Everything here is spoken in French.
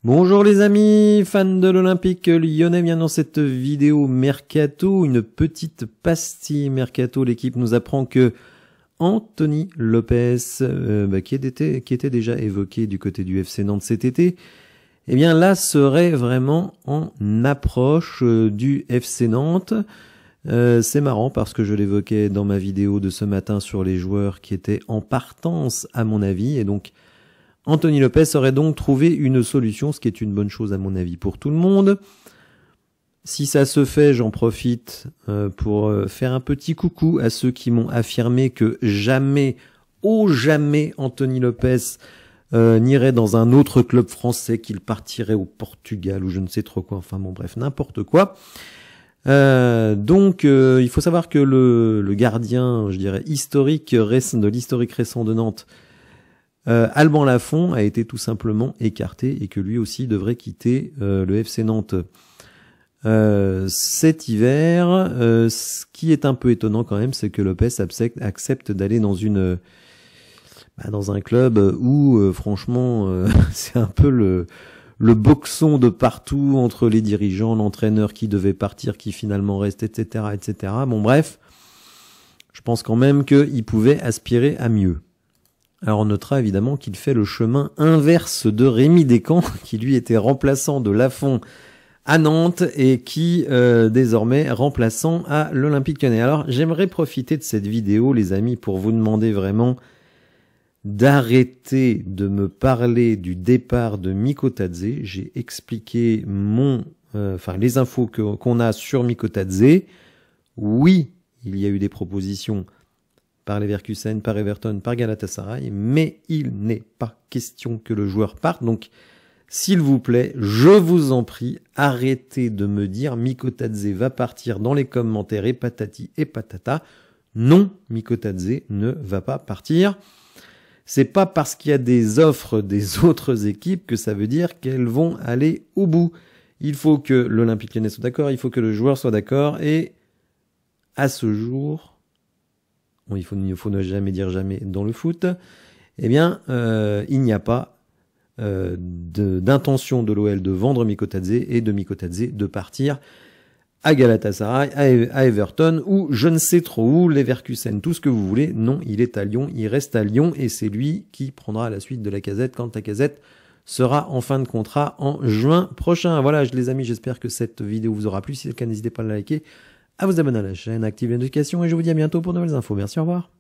Bonjour les amis, fans de l'Olympique lyonnais, bien dans cette vidéo Mercato, une petite pastille Mercato. L'équipe nous apprend que Anthony Lopez, qui était déjà évoqué du côté du FC Nantes cet été, eh bien là serait vraiment en approche du FC Nantes. C'est marrant parce que je l'évoquais dans ma vidéo de ce matin sur les joueurs qui étaient en partance à mon avis, et donc Anthony Lopez aurait donc trouvé une solution, ce qui est une bonne chose à mon avis pour tout le monde. Si ça se fait, j'en profite pour faire un petit coucou à ceux qui m'ont affirmé que jamais, jamais Anthony Lopez n'irait dans un autre club français, qu'il partirait au Portugal ou je ne sais trop quoi, enfin bon bref, n'importe quoi. Il faut savoir que le gardien, je dirais, historique de l'historique récent de Nantes, Alban Lafont a été tout simplement écarté et que lui aussi devrait quitter le FC Nantes cet hiver. Ce qui est un peu étonnant quand même, c'est que Lopez accepte d'aller dans dans un club où franchement c'est un peu le boxon de partout entre les dirigeants, l'entraîneur qui devait partir, qui finalement reste, etc., etc. Bon bref, je pense quand même qu'il pouvait aspirer à mieux. Alors on notera évidemment qu'il fait le chemin inverse de Rémi Descamps, qui lui était remplaçant de Lafont à Nantes et qui désormais remplaçant à l'Olympique Lyonnais. Alors j'aimerais profiter de cette vidéo les amis pour vous demander vraiment d'arrêter de me parler du départ de Mikotadze. J'ai expliqué les infos qu'on a sur Mikotadze. Oui, il y a eu des propositions par Leverkusen, par Everton, par Galatasaray, mais il n'est pas question que le joueur parte. Donc, s'il vous plaît, je vous en prie, arrêtez de me dire Mikotadze va partir dans les commentaires et patati et patata. Non, Mikotadze ne va pas partir. C'est pas parce qu'il y a des offres des autres équipes que ça veut dire qu'elles vont aller au bout. Il faut que l'Olympique Lyonnais soit d'accord, il faut que le joueur soit d'accord, et à ce jour, bon, il faut ne jamais dire jamais dans le foot, eh bien, il n'y a pas d'intention de l'OL de vendre Mikotadze et de Mikotadze de partir à Galatasaray, à Everton, ou je ne sais trop où, Leverkusen, tout ce que vous voulez. Non, il est à Lyon, il reste à Lyon, et c'est lui qui prendra la suite de Lacazette quand Lacazette sera en fin de contrat en juin prochain. Voilà, les amis, j'espère que cette vidéo vous aura plu. Si c'est le cas, n'hésitez pas à la liker, à vous abonner à la chaîne, à activer les notifications, et je vous dis à bientôt pour de nouvelles infos. Merci, au revoir.